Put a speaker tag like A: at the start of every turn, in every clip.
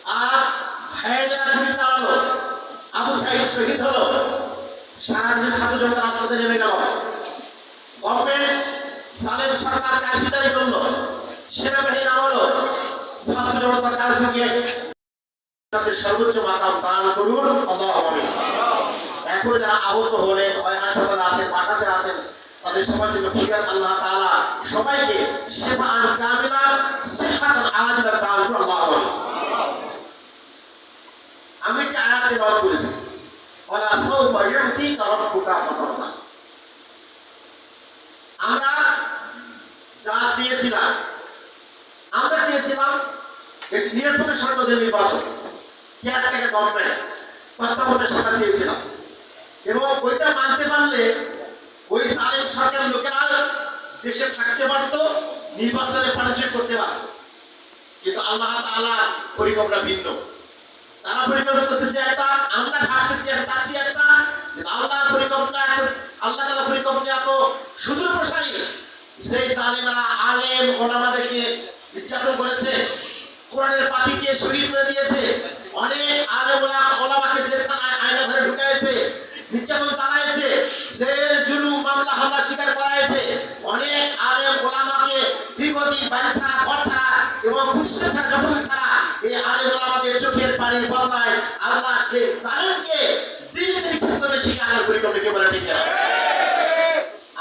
A: আর ভাইয়েরা গুলি চালালো, আবু সাঈদ শহীদ হলো, সারা দেশের ছাত্র জনতা রাজপথে নেমে গেল। গভর্নমেন্ট সালেম সরকার কারফিউ জারি করলো, সেনাবাহিনী নামালো, ছাত্র জনতা কারফিউকে তাদের সর্বোচ্চ মাকাম দান করুন, আল্লাহু আমিন। এখন যারা আহত হলেন, হয় হাসপাতালে আছেন, বাসাতে আছেন, তাদের সবার জন্য ফিরাত আল্লাহ তাআলা সবাইকে শিফাআন কামিলা সিহহাতান আজিলা দান করুন, আল্লাহু আমিন। আমি একটা আয়াত তেলাওয়াত করেছি, ওয়ালা সাউফা ইউতিকা রাব্বুকা ফাতারদা। আমরা যা চেয়েছিলাম, আমরা চেয়েছিলাম একটি নিরপেক্ষ সরকারের নির্বাচন, কেয়ারটেকার গভর্নমেন্ট, তত্ত্বাবধায়ক সরকার চেয়েছিলাম, এবং ওইটা মানতে পারলে ওই সালেম সরকারের লোকেরা দেশে থাকতে পারতো, নির্বাচনে পার্টিসিপেট করতে পারত। কিন্তু আল্লাহ তাআলা পরিকল্পনা ভিন্ন। তারা পরিকল্পনা করতেছে একটা, আমরা ভাবতেছি একটা, চাচ্ছি একটা। আল্লাহর পরিকল্পনা এত, আল্লাহ তাআলার পরিকল্পনা এত সুদূর প্রসারী। সেই জালেমেরা আলেম ওলামাদেরকে নির্যাতন করেছে, কোরআনের পাখিকে শহীদ করে দিয়েছে, অনেক আলেম ওলামাকে জেলখানায় আয়না ঘরে ঢুকাইছে, নির্যাতন চালাইছে, জেল জুলুম মামলা হামলা শিকার করাইছে, অনেক আলেম ওলামাকে দীর্ঘদিন বাড়ি ছাড়া, ঘর ছাড়া এবং পুলিশের ছাড়া, দখল ছাড়া এই আলেম ওলামাদের চোখের পানির বদলায় আল্লাহ সেই জালেমকে দিল্লি থেকে করে শিখে আনার পরিকল্পনা বলে ঠিক না।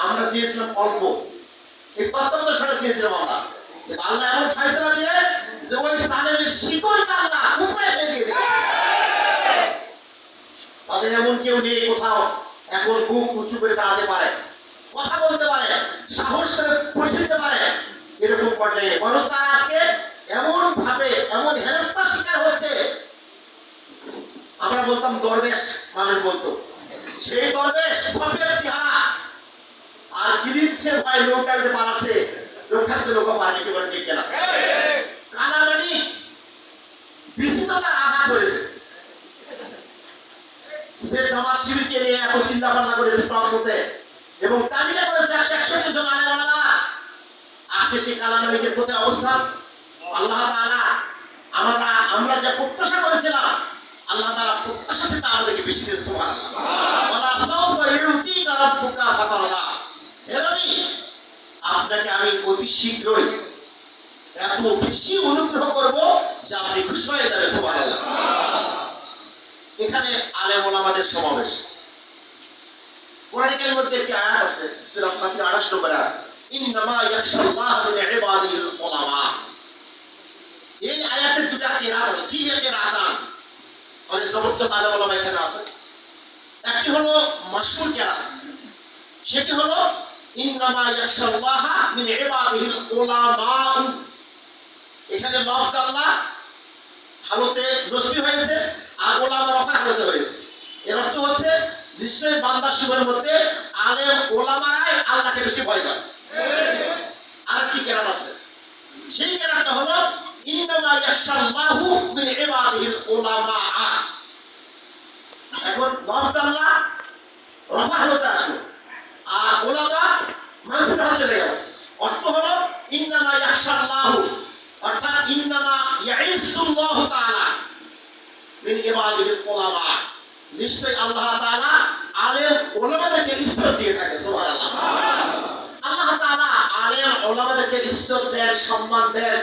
A: আমরা চেয়েছিলাম অল্প, এই তত্ত্বাবধায়ক সরকার চেয়েছিলাম আমরা, আল্লাহ এমন ফয়সালা দিয়ে যে ওই জালেমের শিকড়কে আল্লাহ উপরে ফেলে দিয়ে তাদের এমন কেউ নেই কোথাও এখন বুক উঁচু করে দাঁড়াতে পারে, কথা বলতে পারে, সাহস করে পরিচয় দিতে পারে, এরকম পর্যায়ে মানুষ তারা আজকে এমন ভাবে এমন হেনস্থার শিকার হচ্ছে। আমরা বলতাম দরবেশ, মানুষ বলতো সেই দরবেশ সবের চেহারা, আর গিলিপসে ভাই নৌকা উঠে পালাচ্ছে, রক্ষাতে নৌকা পারে কি বলে ঠিক না? কানামানি বিচিত্রতার আঘাত করেছে, সে জামাত শিবিরকে নিয়ে এত চিন্তা ভাবনা করেছে টকশোতে, এবং তালিকা করেছে 161 জন আলেম ওলামা। আজকে সেই কালামানিকের প্রতি অবস্থান আল্লাহ তাআলা আমরা যা প্রত্যাশা করেছিলাম, আল্লাহ তাআলা প্রত্যাশা থেকে আমাদেরকে বেশি দিয়েছে, সুবহানাল্লাহ। ওয়ালা সাউফা ইউতিকা রাব্বুকা ফাতারদা। হে নবী, আপনাকে আমি অতি শীঘ্রই এত বেশি অনুগ্রহ করব যে আপনি খুশি হয়ে যাবেন, সুবহানাল্লাহ। এখানে আলেম ওলামাদের সমাবেশ। কোরআনের মধ্যে একটি আয়াত আছে, সূরা ফাতির 28 নম্বর আয়াত, ইন্নামা ইয়াখশাল্লাহ মিন ইবাদিহিল উলামা। এই আয়াতের দুটো কিরাত আছে, ফিহি কিরাতান, অনেক জবরদস্ত আলেম ওলামা এখানে আছে। একটি হলো মাশহুর কিরাত, সেটি হলো ইন্নামা ইয়াখশাল্লাহ মিন ইবাদিহিল উলামা। এখানে লফজ আল্লাহ হালতে নসবি হয়েছে, আর ওলামা রফা হালতে হয়েছে। এর অর্থ হচ্ছে নিশ্চয়ই বান্দার সুরের মধ্যে আলেম ওলামারাই আল্লাহকে বেশি ভয় করে। আর কি কেরাত আছে, সেই কেরাতটা হলো ইন্নামা ইয়াখশাল্লাহু মিন ইবাদিহিল উলামা। এখন লফজ আল্লাহ রফা হালতে আসলো, আর ওলামা মানসুব হালতে চলে গেল। অর্থ হলো ইন্নামা ইয়াখশাল্লাহু, অর্থাৎ ইন্নামা ইয়াইসুল্লাহু তাআলা মিন ইবাদিহিল উলামা। নিশ্চয়ই আল্লাহ তাআলা আলেম ওলামাদেরকে ইজ্জত দিয়ে থাকে, সুবহানাল্লাহ। আল্লাহ তাআলা আলেম ওলামাদেরকে ইজ্জত দেন, সম্মান দেন।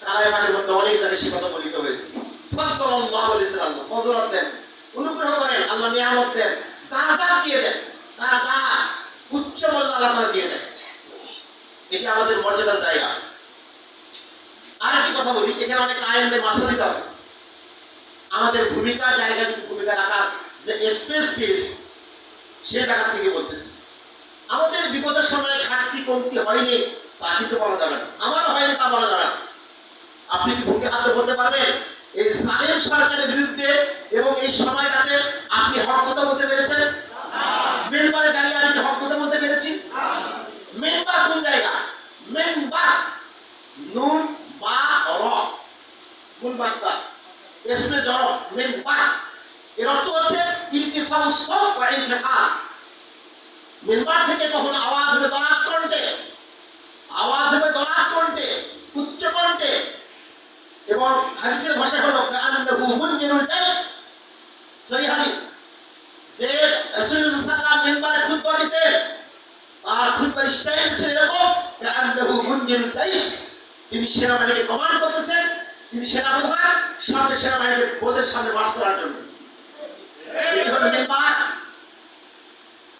A: কালামের মধ্যে অনেক জায়গায় সে কথা বলিত হয়েছে। ফাদদাল্লাহু লিসাল্লাহ, ফজলত দেন, অনুগ্রহ করেন, আল্লাহ নিয়ামত দেন, দারাজাত দিয়ে দেন, দারাজাত উচ্চ মর্যাদা আল্লাহ তাআলা দিয়ে দেন। এটি আমাদের মর্যাদার জায়গা। আর একটি কথা বলি, এখানে অনেক আলেমদের মাসালিত আছে। আমাদের ভূমিকা জায়গা ভূমিকা রাখার যে স্পেস পেয়েছি, সে জায়গা থেকে বলতেছি, আমাদের বিপদের সময় ঘাটতি কমতি হয়নি তা কিন্তু বলা যাবে না, আমারও হয়নি তা বলা যাবে না। আপনি কি বুকে হাতে বলতে পারবেন এই জালেম সরকারের বিরুদ্ধে এবং এই সময়টাতে আপনি হক কথা বলতে পেরেছেন? মেম্বারে দাঁড়িয়ে আমি কি হক কথা বলতে পেরেছি? মেম্বার কোন জায়গা? মেম্বার নুন বা র, কোন বার্তা এসমে জড় মেম্বার। এর অর্থ হচ্ছে ইরতিফাউ সাওত ওয়া ইনফিকার। মেম্বার থেকে কখন আওয়াজ হবে দরাজ কণ্ঠে, আওয়াজ হবে দরাজ কণ্ঠে, উচ্চ কণ্ঠে। এবং হাদিসের ভাষা হলো কাআন্নাহু মুনজিরুল জাইশ। সহিহ হাদিস যে রাসূলুল্লাহ সাল্লাল্লাহু আলাইহি ওয়াসাল্লাম মিম্বারে খুতবা দিতেন, আর খুতবার স্টাইল ছিল এরকম কাআন্নাহু মুনজিরুল জাইশ। তিনি সেনাবাহিনীকে কমান্ড করতেছেন, তিনি সেনাপ্রধান, সামনে সেনাবাহিনীকে বোধের সামনে মার্চ করার জন্য। এটি হলো মিম্বার।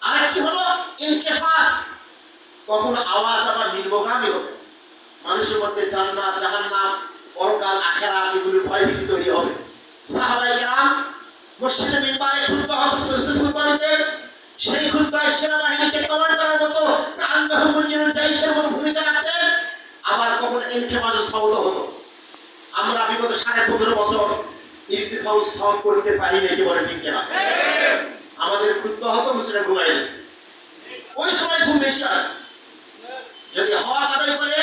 A: আরেকটি হলো ইনকিফাস, কখনো আওয়াজ আবার নিম্নগামী হবে, মানুষের মধ্যে জান্নাত জাহান্নাম পরকাল আখিরাত এগুলোর ভয়ভীতি তৈরি হবে। সাহাবায়ে কেরাম মসজিদে মিম্বারে খুতবা হতো, খুতবা দিতেন, সেই খুতবায় সেনাবাহিনীকে কমান্ড করার মতো কাআন্নাহু মুনজিরুল জাইশের মতো ভূমিকা রাখতেন। আবার কখনো ইনকিফাস সাউদ হতো। আমরা বিগত 15.5 বছর ইনকিফাস সাউদ করতে পারি না, কি বলে ঠিক কিনা? আমাদের খুতবা হতো, মুসলিমরা ঘুমায় যেত। ওই সময় ঘুম বেশি আসে। যদি হওয়া আদায় করে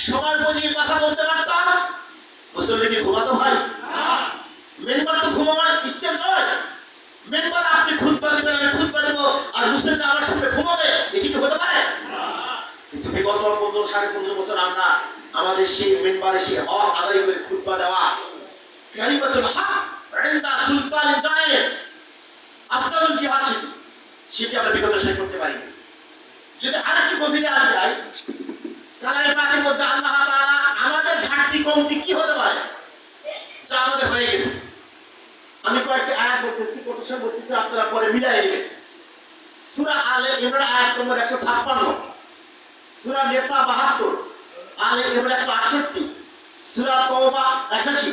A: সবার বুঝিয়ে কথা বলতে পারতাম, মুসলিমকে ঘুমাতো হয়? মেম্বার তো ঘুমাবার স্টেজ নয়। মেম্বার আপনি খুতবা দিবেন, আমি খুতবা দেব, আর মুসলিমরা আমার সামনে ঘুমাবে, এটি কি হতে পারে? কিন্তু বিগত 15-15.5 বছর আমরা আমাদের সেই মেম্বারে সেই হক আদায় করে খুতবা দেওয়া, কালিমাতুল হক ইনদা সুলতানিন জায়ের, আফজালুল জিহাদ, সেটি আমরা বিগত সময় করতে পারি। যদি আরেকটু গভীরে আমি যাই, কালামে পাকের মধ্যে আল্লাহ তাআলা আমাদের ঘাটতি কমতি কি হতে পারে যা আমাদের হয়ে গেছে। আমি কয়েকটি আয়াত বলতেছি, কোটেশন বলতেছি, আপনারা পরে মিলাই নেবেন। সূরা আলে ইমরান আয়াত নম্বর 156, সূরা নিসা 72, আলে ইমরান 168, সূরা তাওবা 81,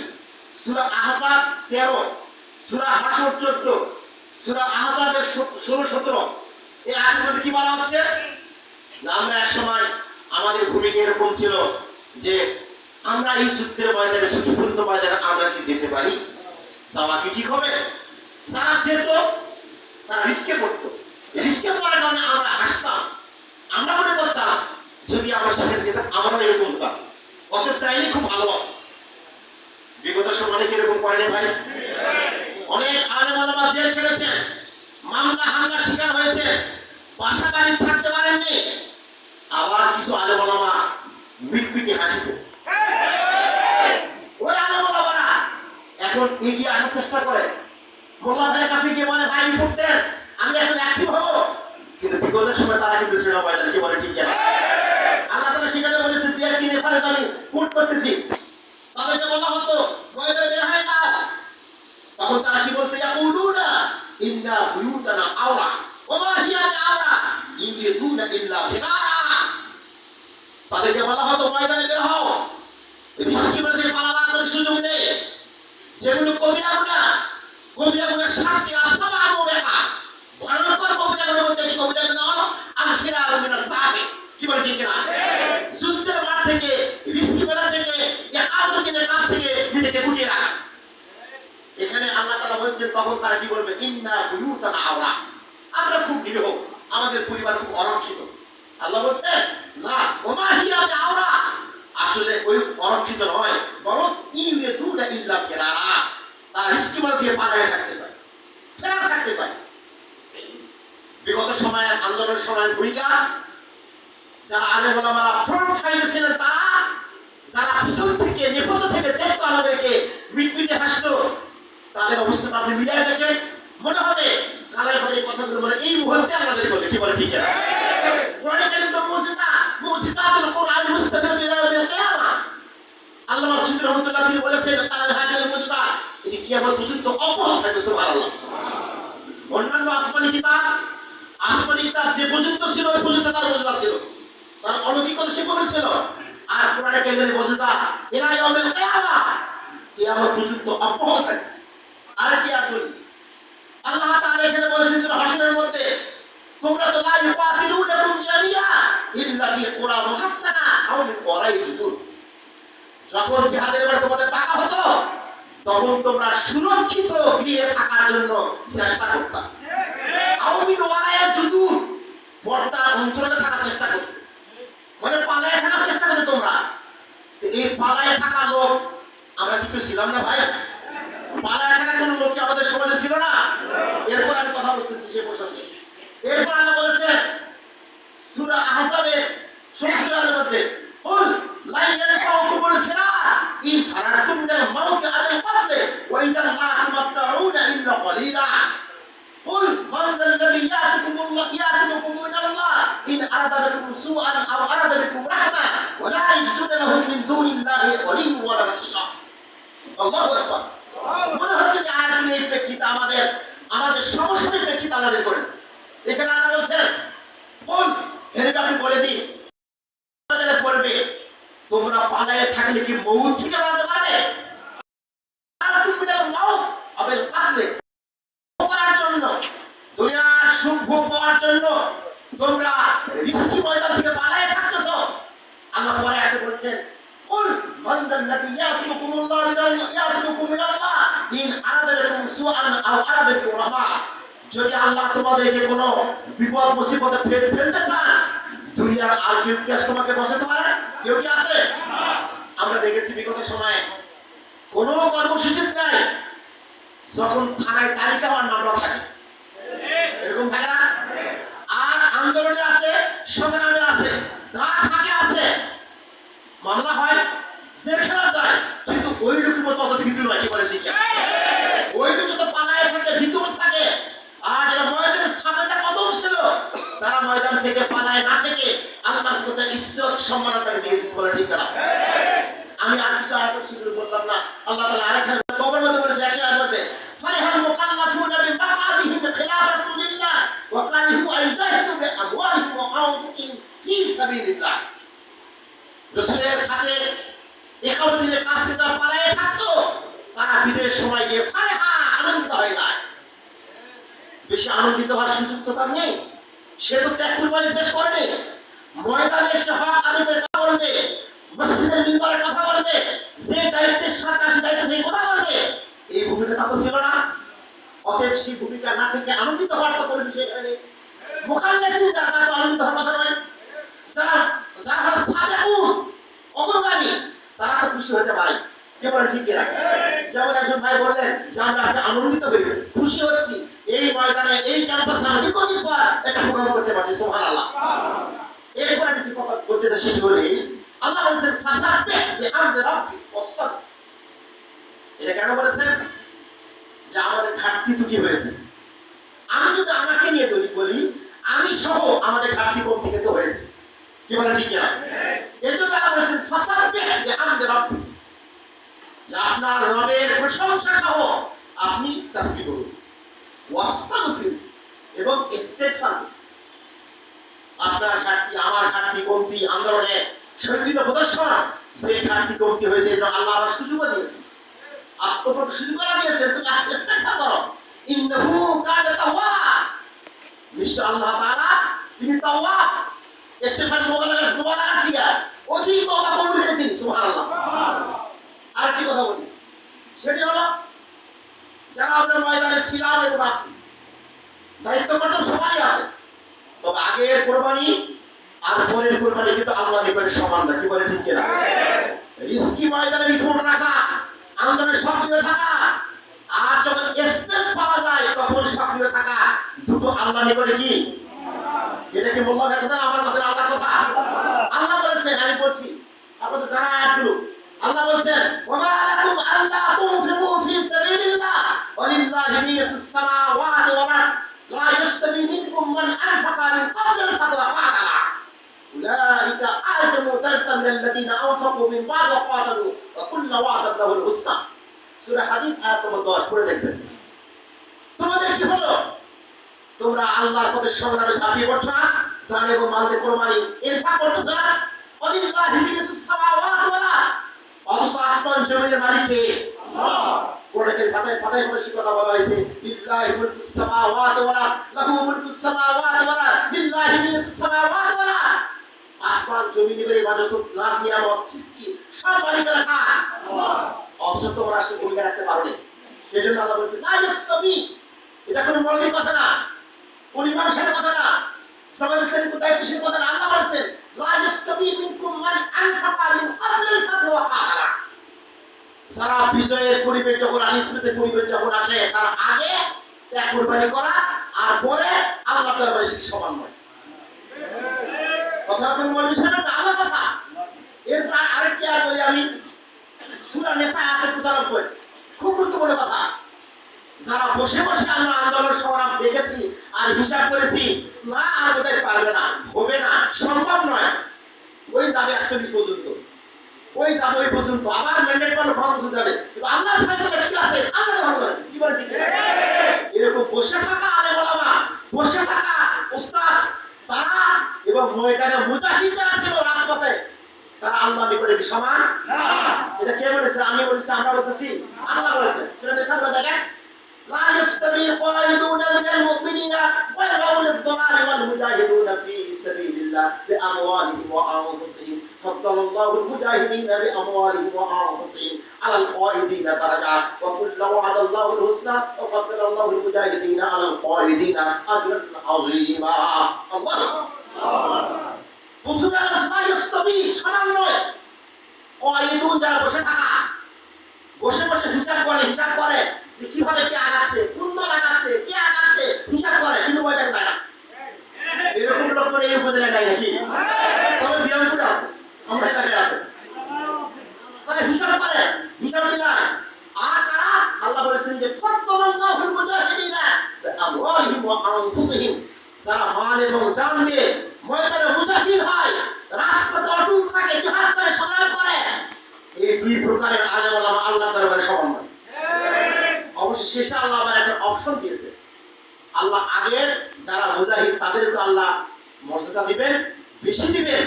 A: সূরা আহজাব 13, সূরা হাশর 14, সূরা আহজাবের 16-17। এই আয়াতের মধ্যে কি বলা হচ্ছে? আমরা এক সময় আমাদের ভূমিকা এরকম ছিল যে আমরা এই যুদ্ধের ময়দানে, ঝুঁকিপূর্ণ ময়দানে আমরা কি যেতে পারি? যাওয়া কি ঠিক হবে? যারা যেত তারা রিস্কে পড়তো। রিস্কে পড়ার কারণে আমরা হাসতাম। আমরা মনে করতাম যদি আমরা সেখানে যেতাম আমরাও এরকম হতাম। অতএব চাইলে খুব ভালোবাসি। বিগত সময় অনেক এরকম করেনি ভাই? অনেক আলেম ওলামা জেল খেটেছেন, মামলা হামলা শিকার হয়েছে, বাসা বাড়ি থাকতে পারেননি। আবার কিছু আলেম ওলামা মিটমিটে হাসিছে। ওই আলেম ওলামারা এখন এগিয়ে আসার চেষ্টা করে, মোল্লা ভাইয়ের কাছে গিয়ে বলে ভাই রিপোর্ট দেন, আমি এখন অ্যাক্টিভ হবো। কিন্তু বিগতের সময় তারা কিন্তু ছিল ময়দানে, কি বলে ঠিক কিনা? আল্লাহ তাআলা সেখানে বলেছে 2-1 রেফারেন্স আমি কোট করতেছি। তাদেরকে বলা হতো ময়দানে বের হয়ে যাও, তখন তারা কি বলতো? ইয়াকুলুনা ইন্না বুয়ুতানা আওরা ওয়া মা হিয়া বিআওরা ইউরিদুনা ইল্লা ফিরারা। তাদেরকে বলা হতো ময়দানে বের হও, রিস্কি মধ্যে পালাবার কোনো সুযোগ নেই। যেগুলো কবিরা গুনাহ 7টি আসবা মুবেহা, ভয়ঙ্কর কবিরা গুনাহের মধ্যে একটি কবিরা গুনাহ হলো আল ফিরারু মিনাস সাফি। কি বলে ঠিক কিনা? যুদ্ধের মাঠ থেকে, রিস্কি মেলা থেকে, ইহাদুদ্দিনের কাছ থেকে নিজেকে গুটিয়ে রাখা। এখানে আল্লাহ তাআলা বলছেন তখন তারা কি বলবে? ইন্না বুয়ুতানা আওরা, আমরা খুব নিরীহ, আমাদের পরিবার খুব অরক্ষিত। আল্লাহ বলছেন না, ওমা হিয়া বিআওরা, আসলে ওই অরক্ষিত নয়, বরং ইউরিদুনা ইল্লা ফিরারা, তারা রিস্কি মাল দিয়ে পালায়ে থাকতে চায়, ফেরার থাকতে চায়। বিগত সময়ের আন্দোলনের সময় ভূমিকা যারা আলেম ওলামারা ফ্রন্ট সাইডে ছিলেন, তারা যারা পিছন থেকে নেপথ্য থেকে দেখতো আমাদেরকে মিটমিটে হাসতো, তাদের অবস্থাটা আপনি মিলিয়ে দেখেন, মনে হবে কালামে পাকের কথাগুলো মানে এই মুহূর্তে আমাদের বলে। কি বলে ঠিক কিনা? কোরআনে কারীম তো মুজিজাতুল কোরআন মুস্তাফিরাতুল ইলা ইয়াউমিল কিয়ামা। আল্লামা সুয়ুতী রাহমাতুল্লাহ তিনি বলেছেন কালামে হাকিমের মুজিজা এটি কিয়ামত পর্যন্ত অব্যাহত থাকবে। সুবহানাল্লাহ। অন্যান্য আসমানি কিতাব যে পর্যন্ত ছিল ওই পর্যন্ত তার মুজিজা ছিল, তার অলৌকিকতা সে বলেছিল। আর কোরআনে কারীমের মুজিজা ইলা ইয়াউমিল কিয়ামা, কিয়ামত পর্যন্ত অব্যাহত থাকবে। আরেকটি আয়াত বলি, আল্লাহ তাআলা এখানে বলেছেন সূরা হাশরের মধ্যে, তোমরা তো লা ইউকাতিলুনাকুম জামিআ ইল্লা ফি কুরা মুহাসসানা আও মিন ওয়ারাই জুদুর। যখন জিহাদের বেলা তোমাদের টাকা হতো তখন তোমরা সুরক্ষিত গৃহে থাকার জন্য চেষ্টা করতা, আও মিন ওয়ারাই জুদুর, পর্দার অন্তরালে থাকার চেষ্টা করতে, মানে পালায়ে থাকার চেষ্টা করতে তোমরা। এই পালায়ে থাকা লোক আমরা কি ছিলাম না ভাই? পালায়ে থাকা কোন লোক কি আমাদের সমাজে ছিল না? এরপর আমি কথা বলতেছি সেই প্রসঙ্গে। এরপর আল্লাহ বলেছেন সূরা আহজাবের 16 আয়াতের মধ্যে, কুল লা ইয়ানফাউকুমুল ফিরার ইন ফারাতুম মিনাল মাউতি আবিল কতল ওয়া ইযা লা তুমাত্তাউনা ইল্লা কলিলা قل من ذا الذي يعصمكم من الله إن أراد بكم سوءا أو أراد بكم رحمة ولا يجدون لهم من دون الله وليا ولا نصيرا الله أكبر মনে হচ্ছে যে আর এই প্রেক্ষিতে আমাদের সমস্যার প্রেক্ষিতে আমাদের করেন এখানে আল্লাহ বলছেন কোন হেরে আপনি বলে দিন আমাদের পড়বে তোমরা পালায়ে থাকলে কি মউত থেকে বাঁচতে পারবে আর তুমি মউত আবিল কতল করার জন্য দুনিয়ার সুখ ভোগ পাওয়ার জন্য তোমরা রিস্কি ময়দান থেকে পালায়ে থাকতেছো আল্লাহ পরে আয়াতে বলছেন কুল মান যাল্লাযী ইয়াসিমুকুম মিনাল্লাহ ইন আরাদা বিকুম সুআন আও আরাদা বিকুম রাহমা যদি আল্লাহ তোমাদেরকে কোনো বিপদ মুসিবতে ফেলতে চান দুনিয়ার আর কেউ কি তোমাকে বসাতে পারে কেউ কি আছে আমরা দেখেছি বিগত সময়ে কোনো কর্মসূচি নাই যখন থানায় তালিকা হওয়ার নামটা থাকে এরকম থাকে না আর আন্দোলনে আছে সংগ্রামে আছে থাকে আছে মামলা হয় জেলখানা যায় কিন্তু ওই লোকের মতো অত ভীতু নয় কি বলে ঠিক ওই লোক যত পালায় থাকে ভীতু থাকে আর যারা ময়দানের সামনে কদম ছিল তারা ময়দান থেকে পালায় না থেকে আল্লাহর কথা ইজ্জত সম্মান তাকে দিয়েছে বলে ঠিক না আমি আর কিছু আয়াত শুরু বললাম না আল্লাহ তাআলা আরেকখানে কবরের মধ্যে বলেছে 100 আয়াতের মধ্যে ফারিহাল মুকাল্লাফুনা বিমাকাদিহিম খিলাফ রাসূলিল্লাহ ওয়া কারিহু আন ইয়াজাহিদু বিআমওয়ালিহিম ওয়া আনফুসিহিম ফি সাবিলিল্লাহ রাসূলের সাথে ইকামতের কাজ থেকে তারা পালায়ে থাকতো তারা বিদের সময় গিয়ে ফারিহা আনন্দিত হয়ে যায় বেশি আনন্দিত হওয়ার সুযোগ তো তার নেই সে তো ত্যাগ কুরবানি পেশ করেনি ময়দানে এসে হক আদায়ের কথা বলবে মসজিদের মিম্বরে কথা বলবে সেই দায়িত্বের সাথে আসে দায়িত্ব থেকে কথা বলবে এই ভূমিকা তা তো ছিল না অতএব সেই ভূমিকা না থেকে আনন্দিত হওয়ার তো কোনো বিষয় এখানে মুখাল্লিফিন যারা তো আনন্দিত হওয়ার কথা নয় যারা হলো সাবেকুন অগ্রগামী তারা তো খুশি হতে পারে কে বলে ঠিক কিনা যেমন একজন ভাই বললেন যে আমরা আজকে আনন্দিত হয়েছি খুশি হচ্ছি এই ময়দানে এই ক্যাম্পাসে আমরা দীর্ঘদিন পর একটা প্রোগ্রাম করতে পারছি সুবহানাল্লাহ এরপর আমি কি কথা বলতে চাই সেটি হলো আল্লাহ বলেছেন ফাসাব্বিহ বিহামদি রাব্বিক ওয়াসতাগফির এটা কেন বলেছেন যে আমাদের ঘাটতি ত্রুটি হয়েছে আমি যদি আমাকে নিয়ে বলি আমি সহ আমাদের ঘাটতি কোন থেকে তো হয়েছে কি বলে ঠিক না এর জন্য আল্লাহ বলেছেন ফাসাব্বিহ বিহামদি রাব্বিক আপনার রবের প্রশংসা সহ আপনি তাসবিহ করুন ওয়াস্তাগফির এবং ইস্তিগফার আপনার ঘাটতি আমার ঘাটতি কমতি আন্দোলনে শহীদ প্রদর্শন সেই ঘাটতি কমতি হয়েছে এটা আল্লাহ আবার সুযোগ দিয়েছে আত্মপ্রকাশ দিয়েছে তুমি আস্তে আস্তে করো ইন্নাহু কানা তাওয়াব নিশ্চয় আল্লাহ তাআলা তিনি তাওয়াব ইস্তিগফার মোবালা আসিয়া অতি তওবা কবুল করে তিনি সুবহানাল্লাহ আর কি কথা বলি সেটি হলো যারা আমরা ময়দানে ছিলাম এবং আছি দায়িত্ব কর্তব্য সবাই আছে তবে আগের কোরবানি আর পরের কোরবানি কিন্তু আল্লাহ নিকটে সমান না কি বলে ঠিক কিনা রিস্কি ময়দানে রিপোর্ট রাখা আন্দোলনে সক্রিয় থাকা আর যখন স্পেস পাওয়া যায় তখন সক্রিয় থাকা দুটো আল্লাহ নিকটে কি এটা কি বললাম একটা আমার কথা আল্লাহর কথা আল্লাহ বলেছেন আমি বলছি আপনাদের জানা আয়াতগুলো আল্লাহ বলেছেন ওয়া লাকুম আল্লা তুনফিকু ফি সাবিলিল্লাহ ওয়ালিল্লাহি মিরাসুস সামাওয়াতি ওয়াল আরদ লা ইয়াস্তাবি মিনকুম মান আনফাকা মিন ক্বাবলি আল-ফাতহি ওয়া কাতালা উলাইকা আ'জামু দারজাতান মিনাল্লাযীনা আনফাকু মিন বা'দ ওয়া কাতালু ওয়া কুল্লু ওয়া'দান লাহুল হুসনা সূরা হাদীদ আয়াত নম্বর 10 পড়ে দেখবেন তোমাদের কি হলো তোমরা আল্লাহর পথে সংগ্রামে ঝাঁপিয়ে পড়ছো না জান এবং মালতে কোরবানি ইনফাক করতেছো না ওয়ালিল্লাহি মিরাসুস সামাওয়াতি ওয়াল আরদ অথচ আসমান জমিনের মালিক কে আল্লাহ কোরআনের পাতায় পাতায় সে কথা বলা হয়েছে লিল্লাহি মুলকুস সামাওয়াতি ওয়াল আরদ লাহু মুলকুস সামাওয়াতি ওয়াল আরদ লিল্লাহি মিরাসুস সামাওয়াতি ওয়াল আরদ আসমান জমিনের ইবাদত নাজ নিয়ামত সৃষ্টি সব মালিকের কাজ আল্লাহ অথচ তোমরা সে ভূমিকা রাখতে পারো না এজন্য আল্লাহ বলেছে লা ইয়াসতাবি এটা কোনো মৌলিক কথা না পরিমাণের কথা না সমাজের দায়িত্বশীল কথা না আল্লাহ বলেছেন লা ইয়াসতাবি মিনকুম মান আনফাকা মিন ক্বাবলি আল-ফাতহি ওয়া কাতালা সারা বিজয়ের পরিবেশ যখন আসে পরিবেশ যখন আসে তার আগে ত্যাগ কুরবানি করা আর পরে আল্লাহর দরবারে সেটি সমান নয় কথা কোন মৌলিক বিষয় না আল্লাহর কথা এর আরেকটি আর বলি আমি সূরা নিসা আয়াত 95। খুব গুরুত্বপূর্ণ কথা। যারা বসে বসে আমরা আন্দোলন সংগ্রাম দেখেছি আর হিসাব করেছি, না আর বোধহয় পারবে না, হবে না, সম্ভব নয়, ওই যাবে 48 পর্যন্ত, ওই যাবে ওই পর্যন্ত, আবার ম্যান্ডেট পালো ক্ষমতা যাবে, কিন্তু আল্লাহর ফয়সালা কি আছে আল্লাহ ভালো করেন। কি বলে ঠিক? এরকম বসে থাকা আলেম ওলামা, বসে থাকা উস্তাদ তারা এবং ময়দানে মুজাহিদ যারা ছিল রাজপথে, তারা আল্লাহর নিকটে কি সমান? না। এটা কে বলেছে? আমি বলেছি, আমরা বলতেছি, আল্লাহ বলেছেন। সেটা নিসাব দেখেন, لا يستوي القائدون من المؤمنين غير أولي الضرر والمجاهدون في سبيل الله بأموالهم وأنفسهم فضل الله المجاهدين بأموالهم وأنفسهم على القائدين درجات وكلا وعد الله الحسنى وفضل الله المجاهدين على القائدين أجرا عظيما الله প্রথমে لا يستوي সমান নয়। قائدون যারা বসে থাকা, বসে বসে হিসাব করে যে কিভাবে কে আগাচ্ছে, কোন দল আগাচ্ছে, কে আগাচ্ছে, হিসাব করে, কিন্তু ময়দানে যায় না। এরকম লোক করে এই উপজেলায় নাই নাকি? তবে বিরামপুরে আছে, আমার এলাকায় আছে। তাহলে হিসাব করে, হিসাব মিলায়। আর তারা আল্লাহ বলেছেন যে ফাদ্দালাল্লাহুল মুজাহিদিনা বিআমওয়ালিহিম ওয়া আনফুসিহিম, যারা মাল এবং জান দিয়ে ময়দানে মুজাহিদ হয়, রাজপথে অটুট থাকে, জিহাদ করে, সংগ্রাম করে, এই দুই প্রকারের আলেম ওলামা আল্লাহর দরবারে সমান নয়। অবশ্যই শেষে আল্লাহ আবার একটা অপশন দিয়েছে। আল্লাহ আগের যারা মুজাহিদ তাদেরকে আল্লাহ মর্যাদা দিবেন, বেশি দিবেন,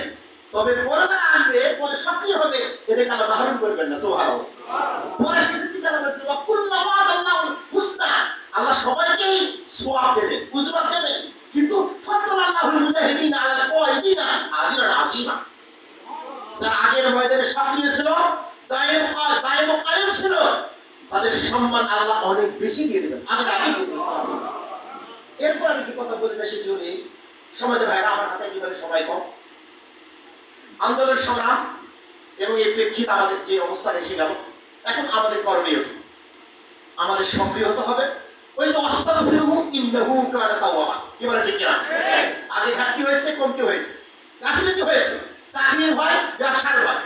A: তবে পরে যারা আসবে, পরে সক্রিয় হবে, এদেরকে আল্লাহ বাহরুম করবেন না। সুবহানাল্লাহ। পরে শেষের দিকে আল্লাহ বলেছেন ওয়াকুল্লু ওয়াদাল্লাহুল হুসনা, আল্লাহ সবাইকেই সওয়াব দেবেন, উজরত দেবেন, কিন্তু ফাদ্দালাল্লাহুল মুজাহিদিনা আলাল কায়দিনা আজরান আযীমা। যারা আগের ময়দানে সক্রিয় ছিল, দায়েম ও কায়েম ছিল, তাদের সম্মান আল্লাহ অনেক বেশি দিয়ে দেবেন, আগে দিয়ে দেবেন। এরপর আমি যে কথা বলতে চাই সেটি হল সমাজ ভাইরা, আমার হাতে একেবারে সময় কম। আন্দোলন সংগ্রাম এবং এই প্রেক্ষিত আমাদের যে অবস্থানে এসে গেল, এখন আমাদের করণীয় কি? আমাদের সক্রিয় হতে হবে। ওই যে আস্তাগফিরুহু ইন্নাহু কানা তাওয়াবা, কি বলে ঠিক কিনা? আগে ঘাটতি হয়েছে, কমতি হয়েছে, গাফিলতি হয়েছে, চাকরির ভয়, ব্যবসার ভয়,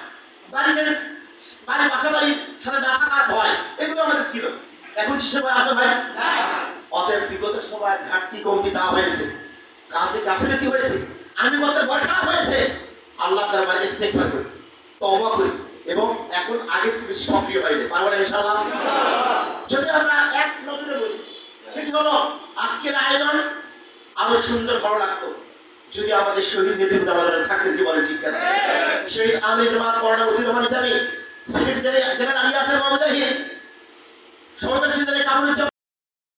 A: বাড়ির পাশাপাশির সাথে না থাকার ভয়, এগুলো আমাদের ছিল। এখন কি সময় আছে ভাই? অতএব বিগত সময় ঘাটতি কমতি দেওয়া হয়েছে, কাজে গাফিলতি হয়েছে, আনুগত্যের ভয় খারাপ হয়েছে, আল্লাহ দরবারে ইস্তেগফার করি, তওবা করি এবং এখন আগের থেকে সক্রিয় হয়ে যায়। পারবো না ইনশাআল্লাহ? যদি আমরা এক নজরে বলি, সেটি হলো আজকের আয়োজন আরো সুন্দর, ভালো লাগতো যদি আমাদের শহীদ নেতৃত্ব আমাদের থাকতে, কি বলে ঠিক কেনা? শহীদ আমির জামাত মওলানা মতিউর রহমান নিজামী, সেক্রেটারি জেনারেল আলী হাসান মুজাহিদ, সহকারী সেক্রেটারি কামরুজ্জামান